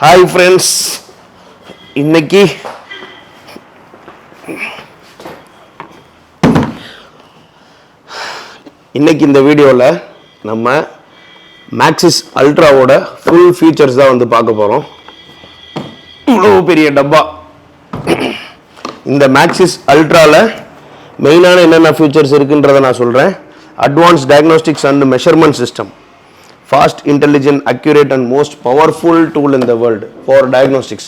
Hi friends, இன்னைக்கு இந்த வீடியோவில் நம்ம மேக்ஸிஸ் அல்ட்ராவோட ஃபுல் ஃபீச்சர்ஸ் தான் வந்து பார்க்க போகிறோம். இவ்வளோ பெரிய டப்பா. இந்த மேக்ஸிஸ் அல்ட்ராவில் மெயினான என்னென்ன ஃபீச்சர்ஸ் இருக்குன்றதை நான் சொல்கிறேன். Advance diagnostics and measurement system, fast, intelligent, accurate and most powerful tool in the world for diagnostics.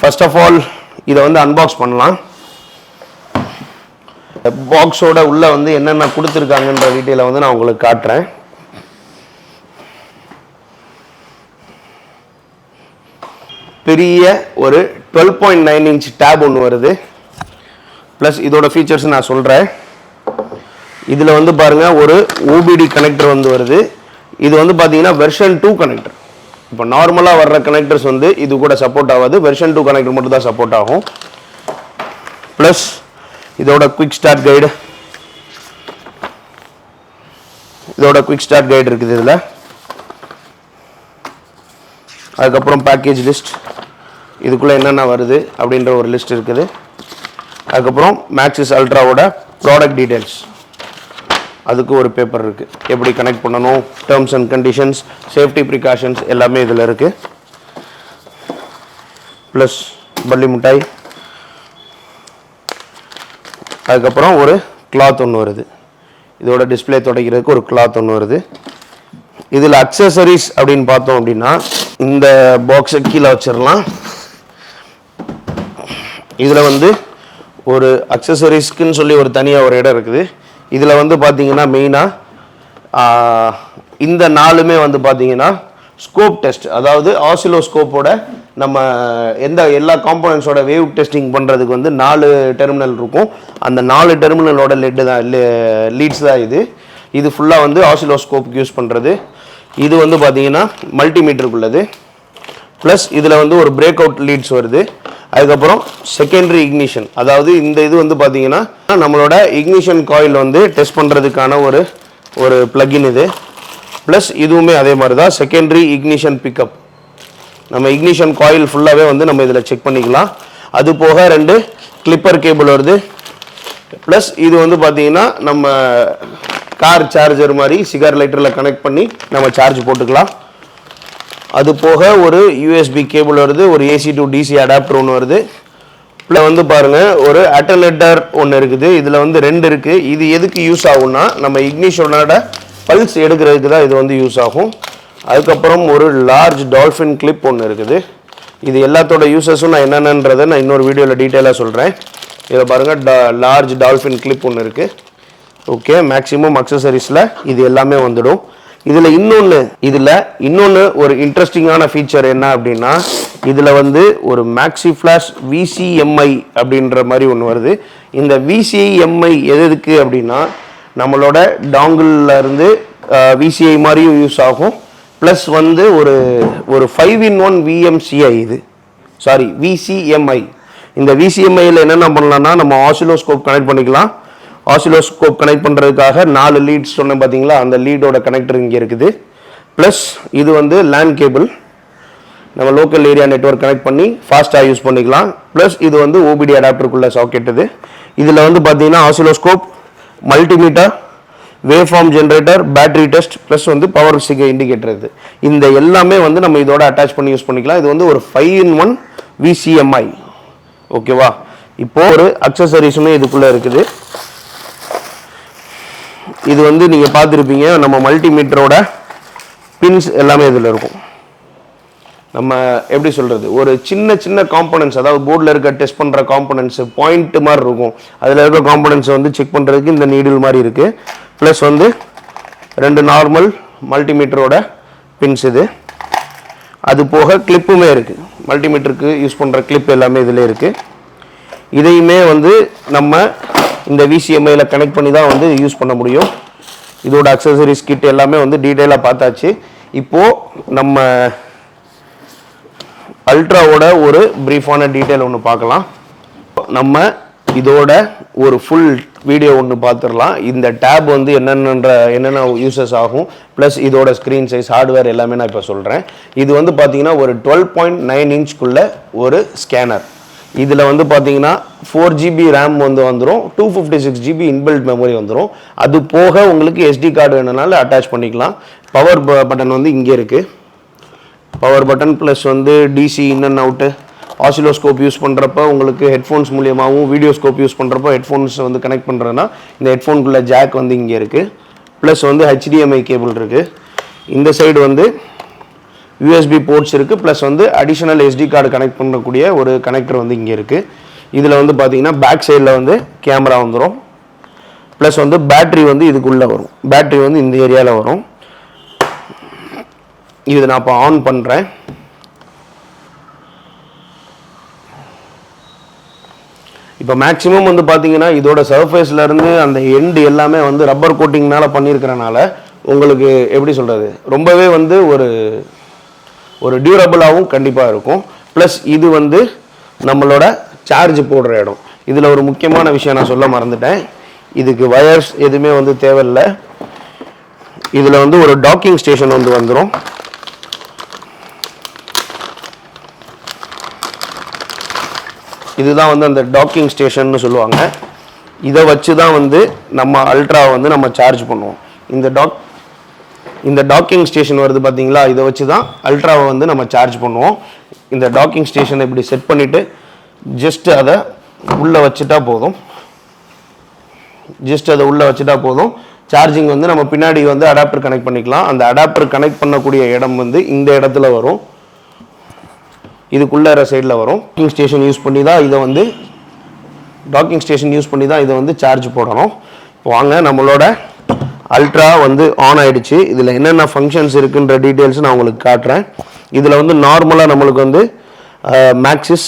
First of all, இதை வந்து அன்பாக்ஸ் பண்ணலாம். பாக்ஸோட உள்ள வந்து என்னென்ன கொடுத்துருக்காங்கன்ற டீட்டெயிலை வந்து நான் உங்களுக்கு காட்டுறேன். பெரிய ஒரு 12.9 inch டேப் ஒன்று வருது. ப்ளஸ் இதோட ஃபீச்சர்ஸ் நான் சொல்கிறேன். இதில் வந்து பாருங்கள், ஒரு OBD கனெக்டர் வந்து வருது. இது வந்து பார்த்தீங்கன்னா வெர்ஷன் 2 கனெக்டர். இப்போ நார்மலாக வர்ற கனெக்டர்ஸ் வந்து இது கூட சப்போர்ட் ஆகாது. வெர்ஷன் 2 கனெக்டர் மட்டும் தான் சப்போர்ட் ஆகும். ப்ளஸ் இதோட குவிக் ஸ்டார்ட் கைடு, இருக்குது இதில். அதுக்கப்புறம் பேக்கேஜ் லிஸ்ட், இதுக்குள்ளே என்னென்ன வருது அப்படின்ற ஒரு லிஸ்ட் இருக்குது. அதுக்கப்புறம் மேக்ஸிஸ் அல்ட்ராவோட ப்ராடக்ட் டீட்டெயில்ஸ், அதுக்கு ஒரு பேப்பர் இருக்குது. எப்படி கனெக்ட் பண்ணணும், terms and conditions, safety precautions எல்லாமே இதில் இருக்குது. ப்ளஸ் பள்ளி மிட்டாய், அதுக்கப்புறம் ஒரு கிளாத் ஒன்று வருது. இதோட டிஸ்பிளே துடைக்கிறதுக்கு ஒரு கிளாத் ஒன்று வருது. இதில் அக்சசரிஸ் அப்படின்னு பார்த்தோம் அப்படின்னா இந்த பாக்ஸை கீழே வச்சிடலாம். இதில் வந்து ஒரு அக்சசரிஸ்க்குன்னு சொல்லி ஒரு தனியாக ஒரு இடம் இருக்குது. இதில் வந்து பார்த்தீங்கன்னா மெயினாக இந்த நாலுமே வந்து பார்த்தீங்கன்னா ஸ்கோப் டெஸ்ட், அதாவது ஆசிலோஸ்கோப்போட நம்ம எல்லா காம்போனன்ட்ஸோட வேவ் டெஸ்டிங் பண்ணுறதுக்கு வந்து 4 டெர்மினல் இருக்கும். அந்த 4 டெர்மினலோட லீட்ஸ் தான் இது ஃபுல்லாக வந்து ஆசிலோஸ்கோப்புக்கு யூஸ் பண்ணுறது. இது வந்து பார்த்தீங்கன்னா மல்டிமீட்டருக்குள்ளது. ப்ளஸ் இதில் வந்து ஒரு பிரேக் அவுட் லீட்ஸ் வருது. அதுக்கப்புறம் செகண்டரி இக்னிஷன், அதாவது இந்த இது வந்து பார்த்தீங்கன்னா நம்மளோட இக்னிஷன் காயில் வந்து டெஸ்ட் பண்ணுறதுக்கான ஒரு பிளக்இன் இது. ப்ளஸ் இதுவுமே அதே மாதிரி தான், செகண்டரி இக்னிஷன் பிக்கப். நம்ம இக்னிஷன் காயில் ஃபுல்லாகவே வந்து நம்ம இதில் செக் பண்ணிக்கலாம். அது போக 2 கிளிப்பர் கேபிள் வருது. ப்ளஸ் இது வந்து பார்த்தீங்கன்னா நம்ம கார் சார்ஜர் மாதிரி சிகார் லைட்டரில் கனெக்ட் பண்ணி நம்ம சார்ஜ் போட்டுக்கலாம். அது போக ஒரு USB கேபிள் வருது, ஒரு AC to DC அடாப்டர் ஒன்று வருது. ப்ளஸ் வந்து பாருங்கள், ஒரு அட்டர்னேட்டர் ஒன்று இருக்குது. இதில் வந்து 2 இருக்குது. இது எதுக்கு யூஸ் ஆகும்னா நம்ம இக்னிஷனோட பல்ஸ் எடுக்கிறதுக்கு தான் இது வந்து யூஸ் ஆகும். அதுக்கப்புறம் ஒரு லார்ஜ் டால்ஃபின் கிளிப் ஒன்று இருக்குது. இது எல்லாத்தோட யூசஸும் நான் என்னென்னன்றதை நான் இன்னொரு வீடியோவில் டீட்டெயிலாக சொல்கிறேன். இதில் பாருங்கள், லார்ஜ் டால்ஃபின் கிளிப் ஒன்று இருக்குது. ஓகே, மேக்ஸிமம் அக்சசரிஸில் இது எல்லாமே வந்துடும். இதில் இன்னொன்று ஒரு இன்ட்ரெஸ்டிங்கான ஃபீச்சர் என்ன அப்படின்னா, இதில் வந்து ஒரு மேக்ஸி ஃப்ளாஷ் VCMI அப்படின்ற மாதிரி ஒன்று வருது. இந்த VCMI எதுக்கு அப்படின்னா நம்மளோட டாங்கிளில் இருந்து VCI மாதிரியும் யூஸ் ஆகும். ப்ளஸ் வந்து ஒரு 5-in-1 VMCI VCMI. இந்த VCMIயில் என்னென்ன பண்ணலாம்னா நம்ம ஆசிலோஸ்கோப் கனெக்ட் பண்ணிக்கலாம். ஆசிலோஸ்கோப் கனெக்ட் பண்ணுறதுக்காக 4 லீட்ஸ் சொன்னேன் பார்த்தீங்களா, அந்த லீடோட கனெக்டர் இங்கே இருக்குது. ப்ளஸ் இது வந்து லேன் கேபிள், நம்ம லோக்கல் ஏரியா நெட்வொர்க் கனெக்ட் பண்ணி ஃபாஸ்ட்டாக யூஸ் பண்ணிக்கலாம். ப்ளஸ் இது வந்து OBD அடாப்டருக்குள்ளே சாக்கெட் இது. இதில் வந்து பார்த்தீங்கன்னா oscilloscope, multimeter, wave form generator, battery test, plus வந்து பவர் சிக்னல் இண்டிகேட்டர். இந்த எல்லாமே வந்து நம்ம இதோட அட்டாச் பண்ணி யூஸ் பண்ணிக்கலாம். இது வந்து ஒரு 5-in-1 VCMI. ஓகேவா? இப்போது ஒரு அக்சசரிஸுமே இதுக்குள்ளே இருக்குது. இது வந்து நீங்கள் பார்த்துருப்பீங்க, நம்ம மல்டிமீட்டரோட பின்ஸ் எல்லாமே இதில் இருக்கும். நம்ம எப்படி சொல்கிறது, ஒரு சின்ன காம்போனன்ட்ஸ், அதாவது போர்டில் இருக்க டெஸ்ட் பண்ணுற காம்போனன்ட்ஸு பாயிண்ட் மாதிரி இருக்கும். அதில் இருக்க காம்போனன்ட்ஸை வந்து செக் பண்ணுறதுக்கு இந்த நீடில் மாதிரி இருக்குது. ப்ளஸ் வந்து 2 நார்மல் மல்டிமீட்டரோட பின்ஸ் இது. அது போக கிளிப்புமே இருக்குது. மல்டிமீட்டருக்கு யூஸ் பண்ணுற கிளிப் எல்லாமே இதில் இருக்குது. இதையுமே வந்து நம்ம இந்த VCMIயில் கனெக்ட் பண்ணி தான் வந்து யூஸ் பண்ண முடியும். இதோட அக்சசரிஸ் கிட் எல்லாமே வந்து டீட்டெயிலாக பார்த்தாச்சு. இப்போது நம்ம அல்ட்ராவோட ஒரு ப்ரீஃபான டீட்டெயில் ஒன்று பார்க்கலாம். நம்ம இதோட ஒரு ஃபுல் வீடியோ ஒன்று பார்த்துடலாம். இந்த டேப் வந்து என்னென்ன யூசஸ் ஆகும், ப்ளஸ் இதோட ஸ்க்ரீன் சைஸ், ஹார்ட்வேர் எல்லாமே நான் இப்போ சொல்கிறேன். இது வந்து பார்த்தீங்கன்னா ஒரு 12.9 இன்ச்சுக்குள்ள ஒரு ஸ்கேனர். இதில் வந்து பார்த்தீங்கன்னா 4 GB ரேம் வந்து வந்துடும், 256 GB இன்பில்ட் மெமரி வந்துடும். அது போக உங்களுக்கு SD கார்டு வேணுனாலும் அட்டாச் பண்ணிக்கலாம். பவர் பட்டன் வந்து இங்கே இருக்குது. பவர் பட்டன் ப்ளஸ் வந்து DC in and out, oscilloscope use பண்ணுறப்ப உங்களுக்கு ஹெட்ஃபோன்ஸ் மூலியமாகவும், வீடியோஸ்கோப் யூஸ் பண்ணுறப்ப ஹெட்ஃபோன்ஸ் வந்து கனெக்ட் பண்ணுறதுனா இந்த ஹெட்ஃபோனுக்குள்ள ஜாக் வந்து இங்கே இருக்குது. ப்ளஸ் வந்து HDMI கேபிள் இருக்குது. இந்த சைடு வந்து USB போர்ட்ஸ் இருக்குது. ப்ளஸ் வந்து அடிஷனல் SD கார்டு கனெக்ட் பண்ணக்கூடிய ஒரு கனெக்டர் வந்து இங்கே இருக்குது. இதில் வந்து பார்த்தீங்கன்னா பேக் சைடில் வந்து கேமரா வந்துடும். ப்ளஸ் வந்து பேட்ரி வந்து இதுக்குள்ளே வரும். பேட்ரி வந்து இந்த ஏரியாவில் வரும். இது நான் இப்போ ஆன் பண்ணுறேன். இப்போ மேக்ஸிமம் வந்து பார்த்தீங்கன்னா இதோட சர்ஃபேஸ்லேருந்து அந்த எண்டு எல்லாமே வந்து ரப்பர் கோட்டிங்னால பண்ணியிருக்கிறனால உங்களுக்கு எப்படி சொல்கிறது, ரொம்பவே வந்து ஒரு டியூரபிளாகவும் கண்டிப்பாக இருக்கும். ப்ளஸ் இது வந்து நம்மளோட சார்ஜ் போடுற இடம். இதில் ஒரு முக்கியமான விஷயம் நான் சொல்ல மறந்துட்டேன். இதுக்கு வயர்ஸ் எதுவுமே வந்து தேவையில்லை. இதில் வந்து ஒரு டாக்கிங் ஸ்டேஷன் வந்து வந்துடும். இதுதான் வந்து அந்த டாக்கிங் ஸ்டேஷன்னு சொல்லுவாங்க. இதை வச்சு தான் வந்து நம்ம அல்ட்ராவை வந்து நம்ம சார்ஜ் பண்ணுவோம். இந்த டாக்கிங் ஸ்டேஷன் வருது பார்த்தீங்களா, இதை வச்சு தான் அல்ட்ராவை வந்து நம்ம சார்ஜ் பண்ணுவோம். இந்த டாக்கிங் ஸ்டேஷனை இப்படி செட் பண்ணிவிட்டு ஜஸ்ட் அதை உள்ளே வச்சுட்டா போதும். சார்ஜிங் வந்து நம்ம பின்னாடி வந்து அடாப்டர் கனெக்ட் பண்ணிக்கலாம். அந்த அடாப்டர் கனெக்ட் பண்ணக்கூடிய இடம் வந்து இந்த இடத்துல வரும், இதுக்குள்ளே சைடில் வரும். டாக்கிங் ஸ்டேஷன் யூஸ் பண்ணி தான் இதை வந்து சார்ஜ் போடணும். வாங்க, நம்மளோட அல்ட்ரா வந்து ஆன் ஆகிடுச்சு. இதில் என்னென்ன ஃபங்க்ஷன்ஸ் இருக்குன்ற டீட்டெயில்ஸ் நான் உங்களுக்கு காட்டுறேன். இதில் வந்து நார்மலாக நம்மளுக்கு வந்து மேக்ஸிஸ்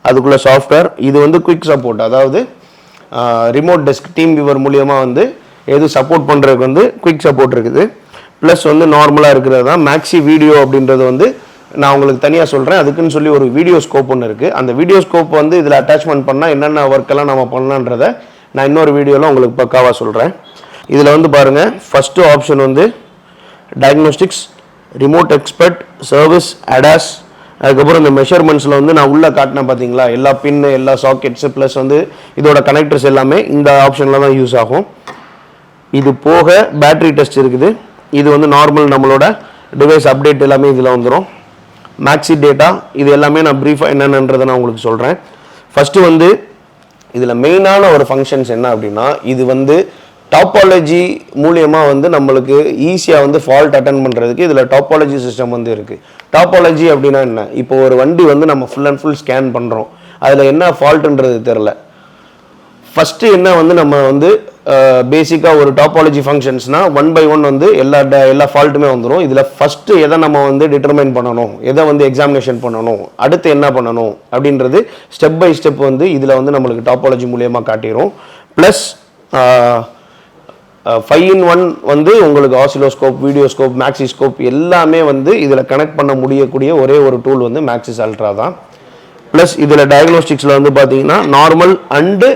அதுக்குள்ளே சாஃப்ட்வேர், இது வந்து குயிக் சப்போர்ட், அதாவது ரிமோட் டெஸ்க் டீம் வியூவர் மூலியமாக வந்து எது சப்போர்ட் பண்ணுறதுக்கு வந்து குயிக் சப்போர்ட் இருக்குது. ப்ளஸ் வந்து நார்மலாக இருக்கிறது தான் மேக்ஸி வீடியோ அப்படின்றது வந்து நான் உங்களுக்கு தனியாக சொல்கிறேன். அதுக்குன்னு சொல்லி ஒரு வீடியோ ஸ்கோப் ஒன்று இருக்குது. அந்த வீடியோ ஸ்கோப் வந்து இதில் அட்டாச்மெண்ட் பண்ணால் என்னென்ன ஒர்க்கெல்லாம் நம்ம பண்ணலான்றதை நான் இன்னொரு வீடியோவில் உங்களுக்கு பக்காவாக சொல்கிறேன். இதில் வந்து பாருங்கள், ஃபஸ்ட்டு ஆப்ஷன் வந்து diagnostics, remote expert, service, ADAS. அதுக்கப்புறம் இந்த மெஷர்மெண்ட்ஸில் வந்து நான் உள்ளே காட்டினேன் பார்த்தீங்களா, எல்லா பின்னு, எல்லா சாக்கெட்ஸு, ப்ளஸ் வந்து இதோட கனெக்டர்ஸ் எல்லாமே இந்த ஆப்ஷனில் தான் யூஸ் ஆகும். இது போக பேட்ரி டெஸ்ட் இருக்குது. இது வந்து நார்மல் நம்மளோட டிவைஸ் அப்டேட் எல்லாமே இதில் வந்துடும். மேக்ஸி டேட்டா, இது எல்லாமே நான் ப்ரீஃபாக என்னென்னன்றதை நான் உங்களுக்கு சொல்கிறேன். ஃபஸ்ட்டு வந்து இதில் மெயினான ஒரு ஃபங்க்ஷன்ஸ் என்ன அப்படின்னா, இது வந்து டாப்பாலஜி மூலியமாக வந்து நம்மளுக்கு ஈஸியாக வந்து ஃபால்ட் அட்டன் பண்ணுறதுக்கு இதில் டாப்பாலஜி சிஸ்டம் வந்து இருக்குது. டாப்பாலஜி அப்படின்னா என்ன, இப்போ ஒரு வண்டி வந்து நம்ம ஃபுல் அண்ட் ஃபுல் ஸ்கேன் பண்ணுறோம், அதில் என்ன ஃபால்ட்டுன்றது தெரில. ஃபஸ்ட்டு என்ன வந்து நம்ம வந்து பேசிக்காக ஒரு டாப்பாலஜி ஃபங்க்ஷன்ஸ்னால் 1 by 1 வந்து எல்லா ஃபால்ட்டுமே வந்துடும். இதில் ஃபஸ்ட்டு எதை நம்ம வந்து டிட்டர்மைன் பண்ணணும், எதை வந்து எக்ஸாமினேஷன் பண்ணணும், அடுத்து என்ன பண்ணணும் அப்படின்றது ஸ்டெப் பை ஸ்டெப் வந்து இதில் வந்து நம்மளுக்கு டாப்பாலஜி மூலியமாக காட்டிடும். ப்ளஸ் 5-in-1 வந்து உங்களுக்கு ஆசிலோஸ்கோப், வீடியோஸ்கோப், மேக்ஸிஸ்கோப் எல்லாமே வந்து இதில் கனெக்ட் பண்ண முடியக்கூடிய ஒரே ஒரு டூல் வந்து மேக்ஸிஸ் அல்ட்ரா தான். ப்ளஸ் இதில் டயக்னோஸ்டிக்ஸில் வந்து பார்த்தீங்கன்னா normal and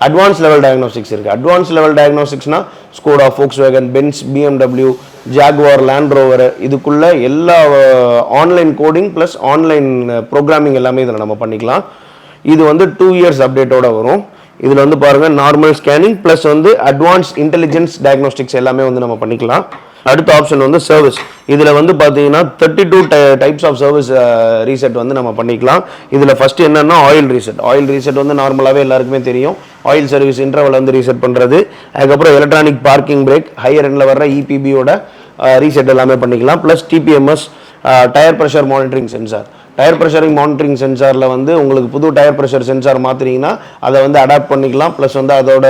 advance level diagnostics இருக்குது. அட்வான்ஸ் லெவல் டயக்னோஸ்டிக்ஸ்னால் Skoda, Volkswagen, Benz, BMW, Jaguar, Land Rover, இதுக்குள்ளே எல்லா online coding plus online programming எல்லாமே இதில் நம்ம பண்ணிக்கலாம். இது வந்து 2 years அப்டேட்டோட வரும். இதில் வந்து பாருங்கள், நார்மல் ஸ்கேனிங் ப்ளஸ் வந்து அட்வான்ஸ் இன்டெலிஜென்ஸ் டயக்னோஸ்டிக்ஸ் எல்லாமே வந்து நம்ம பண்ணிக்கலாம். அடுத்த ஆப்ஷன் வந்து சர்வீஸ். இதில் வந்து பார்த்தீங்கன்னா 32 டைப்ஸ் ஆஃப் சர்வீஸ் ரீசெட் வந்து நம்ம பண்ணிக்கலாம். இதில் ஃபஸ்ட்டு என்னென்னா ஆயில் ரீசெட் வந்து நார்மலாகவே எல்லாருக்குமே தெரியும். ஆயில் சர்வீஸ் இன்டர்வல் வந்து ரீசெட் பண்ணுறது. அதுக்கப்புறம் எலக்ட்ரானிக் பார்க்கிங் பிரேக், ஹையர் எண்டில் வர்ற EPBயோட ரீசெட் எல்லாமே பண்ணிக்கலாம். Plus TPMS, tyre pressure monitoring sensor. Tyre pressuring monitoring சென்சாரில் வந்து உங்களுக்கு புது டயர் ப்ரெஷர் சென்சார் மாற்றினீங்கன்னா அதை வந்து அடாப்ட் பண்ணிக்கலாம். ப்ளஸ் வந்து அதோட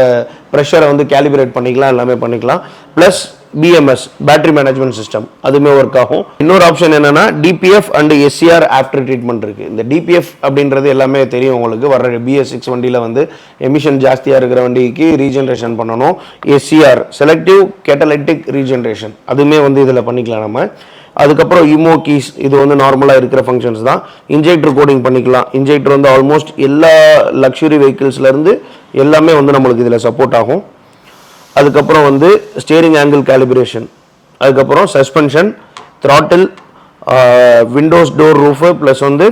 ப்ரெஷரை வந்து கேலிபிரேட் பண்ணிக்கலாம், எல்லாமே பண்ணிக்கலாம். Plus BMS, battery management system, அதுவுமே ஒர்க் ஆகும். இன்னொரு ஆப்ஷன் என்னென்னா DPF and SCR after treatment இருக்குது. இந்த DPF அப்படின்றது எல்லாமே தெரியும் உங்களுக்கு. வர BS6 வண்டியில் வந்து எமிஷன் ஜாஸ்தியாக இருக்கிற வண்டிக்கு ரீஜென்ரேஷன் பண்ணணும். SCR, செலக்டிவ் கேட்டலைட்டிக் ரீஜென்ரேஷன், அதுவுமே வந்து இதில் பண்ணிக்கலாம் நம்ம. அதுக்கப்புறம் இமோ கீஸ், இது வந்து நார்மலாக இருக்கிற ஃபங்க்ஷன்ஸ் தான். இன்ஜெக்டர் கோடிங் பண்ணிக்கலாம். இன்ஜெக்டர் வந்து ஆல்மோஸ்ட் எல்லா லக்ஸுரி வெஹிக்கிள்ஸ்லேருந்து எல்லாமே வந்து நம்மளுக்கு இதில் சப்போர்ட் ஆகும். அதுக்கப்புறம் வந்து ஸ்டியரிங் ஆங்கிள் கேலிப்ரேஷன், அதுக்கப்புறம் suspension, throttle, windows door roof, plus வந்து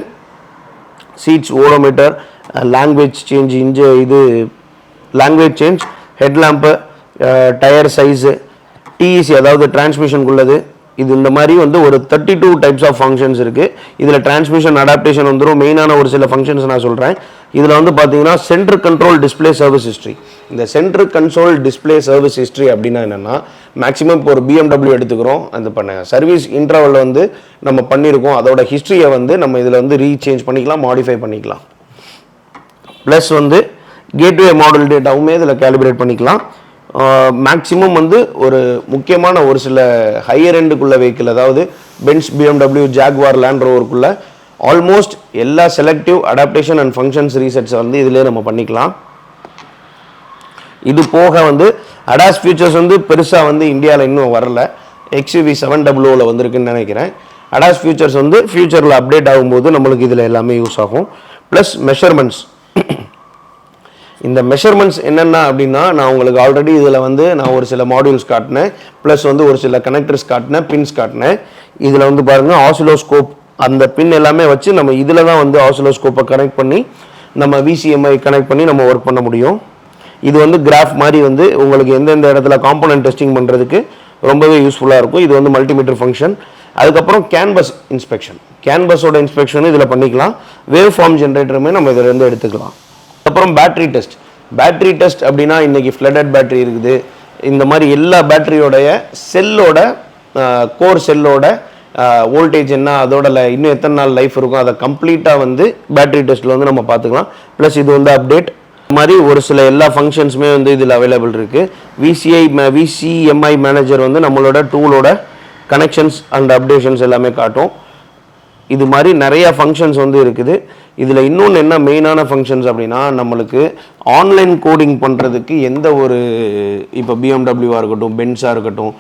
சீட்ஸ், ஓடோமீட்டர், லாங்குவேஜ் சேஞ்ச், இது language change, headlamp, tyre size, DEC அதாவது டிரான்ஸ்மிஷனுக்குள்ளது, இது இந்த மாதிரி வந்து ஒரு 32 டைப்ஸ் ஆஃப் ஃபங்க்ஷன்ஸ் இருக்குது. இதில் டிரான்ஸ்மிஷன் அடாப்டேஷன் வந்துடும். மெயினான ஒரு சில ஃபங்க்ஷன்ஸ் நான் சொல்கிறேன். இதில் வந்து பார்த்தீங்கன்னா centre control display service history. இந்த centre console display service history அப்படின்னா என்னென்னா, மேக்ஸிமம் இப்போ ஒரு BMW எடுத்துக்கிறோம், அந்த பண்ண சர்வீஸ் இன்டர்வலில் வந்து நம்ம பண்ணியிருக்கோம், அதோட ஹிஸ்ட்ரியை வந்து நம்ம இதில் வந்து ரீசேஞ்ச் பண்ணிக்கலாம், மாடிஃபை பண்ணிக்கலாம். ப்ளஸ் வந்து கேட்வே மாடல் டேட்டாவுமே இதில் கேலிப்ரேட் பண்ணிக்கலாம். மேக்ஸிமம் வந்து ஒரு முக்கியமான ஒரு சில ஹையர் எண்டுக்குள்ள வெஹிக்கிள், அதாவது பென்ஸ், BMW, ஜாக்வார், லேண்ட் ரோவருக்குள்ள ஆல்மோஸ்ட் எல்லா செலக்டிவ் அடாப்டேஷன் அண்ட் ஃபங்க்ஷன்ஸ் ரீசெட்ஸை வந்து இதிலே நம்ம பண்ணிக்கலாம். இது போக வந்து அடாஸ் ஃபியூச்சர்ஸ் வந்து பெருசாக வந்து இந்தியாவில் இன்னும் வரல. XUV 700 வந்திருக்குன்னு நினைக்கிறேன். அடாஸ் ஃபியூச்சர்ஸ் வந்து ஃபியூச்சரில் அப்டேட் ஆகும்போது நம்மளுக்கு இதில் எல்லாமே யூஸ் ஆகும். ப்ளஸ் மெஷர்மெண்ட்ஸ், இந்த மெஷர்மெண்ட்ஸ் என்னென்ன அப்படின்னா, நான் உங்களுக்கு ஆல்ரெடி இதில் வந்து நான் ஒரு சில மாடியூல்ஸ் காட்டினேன், ப்ளஸ் வந்து ஒரு சில கனெக்டர்ஸ் காட்டினேன், பின்ஸ் காட்டினேன். இதில் வந்து பாருங்கள் ஆசிலோஸ்கோப், அந்த பின் எல்லாமே வச்சு நம்ம இதில் தான் வந்து ஆசிலோஸ்கோப்பை கனெக்ட் பண்ணி நம்ம VCMI கனெக்ட் பண்ணி நம்ம ஒர்க் பண்ண முடியும். இது வந்து கிராஃப் மாதிரி வந்து உங்களுக்கு எந்தெந்த இடத்துல காம்போனன்ட் டெஸ்டிங் பண்ணுறதுக்கு ரொம்பவே யூஸ்ஃபுல்லாக இருக்கும். இது வந்து மல்டிமீட்டர் ஃபங்க்ஷன். அதுக்கப்புறம் கேன்பஸ் இன்ஸ்பெக்ஷன், கேன்பஸோட இன்ஸ்பெக்ஷனும் இதில் பண்ணிக்கலாம். வேவ் ஃபார்ம் ஜென்ரேட்டருமே நம்ம இதில் இருந்து எடுத்துக்கலாம். அப்புறம் பேட்டரி டெஸ்ட். பேட்டரி டெஸ்ட் அப்படின்னா இன்றைக்கி ஃப்ளட்டட் பேட்டரி இருக்குது. இந்த மாதிரி எல்லா பேட்டரியோடைய செல்லோட கோர் செல்லோட வோல்டேஜ் என்ன, அதோட இன்னும் எத்தனை நாள் லைஃப் இருக்கும், அதை கம்ப்ளீட்டாக வந்து பேட்டரி டெஸ்ட்டில் வந்து நம்ம பார்த்துக்கலாம். ப்ளஸ் இது வந்து அப்டேட் மாதிரி ஒரு சில எல்லா ஃபங்க்ஷன்ஸுமே வந்து இதில் அவைலபிள் இருக்குது. VCMI மேனேஜர் வந்து நம்மளோட டூலோட கனெக்ஷன்ஸ் அண்ட் அப்டேஷன்ஸ் எல்லாமே காட்டும். இது மாதிரி நிறைய ஃபங்க்ஷன்ஸ் வந்து இருக்குது. இதில் இன்னொன்று என்ன மெயினான ஃபங்க்ஷன்ஸ் அப்படின்னா, நம்மளுக்கு ஆன்லைன் கோடிங் பண்ணுறதுக்கு எந்த ஒரு இப்போ BMWவாக இருக்கட்டும், பென்ஸாக இருக்கட்டும்,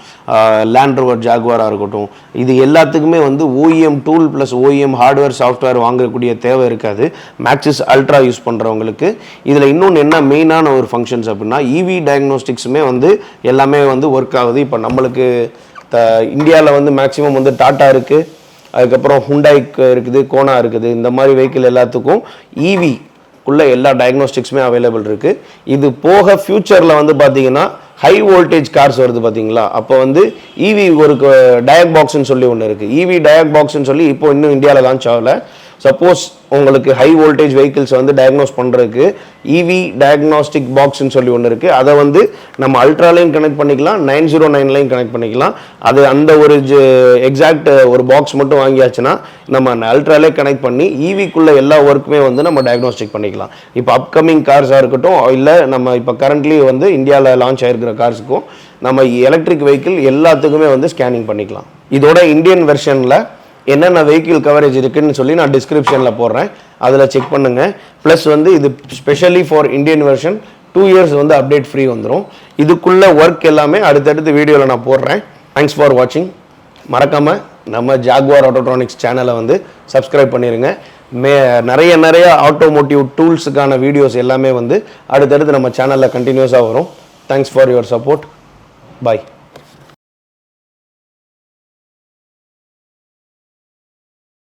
லேண்ட் ரோவர், ஜாகுவாராக இருக்கட்டும், இது எல்லாத்துக்குமே வந்து OEM tool plus OEM hardware software வாங்கக்கூடிய தேவை இருக்காது மேக்ஸிஸ் அல்ட்ரா யூஸ் பண்ணுறவங்களுக்கு. இதில் இன்னொன்று என்ன மெயினான ஒரு ஃபங்க்ஷன்ஸ் அப்படின்னா, EV டயக்னோஸ்டிக்ஸுமே வந்து எல்லாமே வந்து ஒர்க் ஆகுது. இப்போ நம்மளுக்கு இந்தியாவில் வந்து மேக்ஸிமம் வந்து டாட்டா இருக்குது, அதுக்கப்புறம் ஹுண்டாய்க்கு இருக்குது, கோனா இருக்குது. இந்த மாதிரி வெஹிக்கிள் எல்லாத்துக்கும் EVக்குள்ளே எல்லா டயக்னோஸ்டிக்ஸுமே அவைலபிள் இருக்குது. இது போக ஃப்யூச்சரில் வந்து பார்த்தீங்கன்னா ஹை வோல்டேஜ் கார்ஸ் வருது பார்த்தீங்களா, அப்போ வந்து EV ஒரு டயக் பாக்ஸ்ன்னு சொல்லி ஒன்று இருக்குது. EV டயக் பாக்ஸ்ன்னு சொல்லி இப்போ இன்னும் இந்தியாவில் லான்ச் ஆகலை. சப்போஸ் உங்களுக்கு ஹை வோல்டேஜ் வெஹிக்கிள்ஸ் வந்து டயக்னோஸ் பண்ணுறதுக்கு EV டயக்னாஸ்டிக் பாக்ஸ்ன்னு சொல்லி ஒன்று இருக்குது. அதை வந்து நம்ம அல்ட்ராலையும் கனெக்ட் பண்ணிக்கலாம், 909லையும் கனெக்ட் பண்ணிக்கலாம். அது அந்த ஒரு எக்ஸாக்ட் ஒரு பாக்ஸ் மட்டும் வாங்கியாச்சுன்னா நம்ம அல்ட்ராலே கனெக்ட் பண்ணி EVக்குள்ளே எல்லா ஒர்க்குமே வந்து நம்ம டயக்னாஸ்டிக் பண்ணிக்கலாம். இப்போ அப்கமிங் கார்ஸாக இருக்கட்டும், இல்லை நம்ம இப்போ கரண்ட்லி வந்து இந்தியாவில் லான்ச் ஆகிருக்கிற கார்ஸுக்கும் நம்ம எலக்ட்ரிக் வெஹிக்கிள் எல்லாத்துக்குமே வந்து ஸ்கேனிங் பண்ணிக்கலாம். இதோட இந்தியன் வெர்ஷனில் என்னென்ன வெஹிக்கிள் கவரேஜ் இருக்குதுன்னு சொல்லி நான் டிஸ்கிரிப்ஷனில் போடுறேன், அதில் செக் பண்ணுங்கள். ப்ளஸ் வந்து இது specially for Indian version 2 years வந்து அப்டேட் ஃப்ரீ வந்துடும். இதுக்குள்ளே ஒர்க் எல்லாமே அடுத்தடுத்து வீடியோவில் நான் போடுறேன். தேங்க்ஸ் ஃபார் வாட்சிங். மறக்காமல் நம்ம ஜாகுவார் ஆட்டோட்ரானிக்ஸ் சேனலை வந்து சப்ஸ்கிரைப் பண்ணிடுங்க. நிறைய ஆட்டோமோட்டிவ் டூல்ஸுக்கான வீடியோஸ் எல்லாமே வந்து அடுத்தடுத்து நம்ம சேனலில் கண்டினியூஸாக வரும். Thanks for your support. Bye.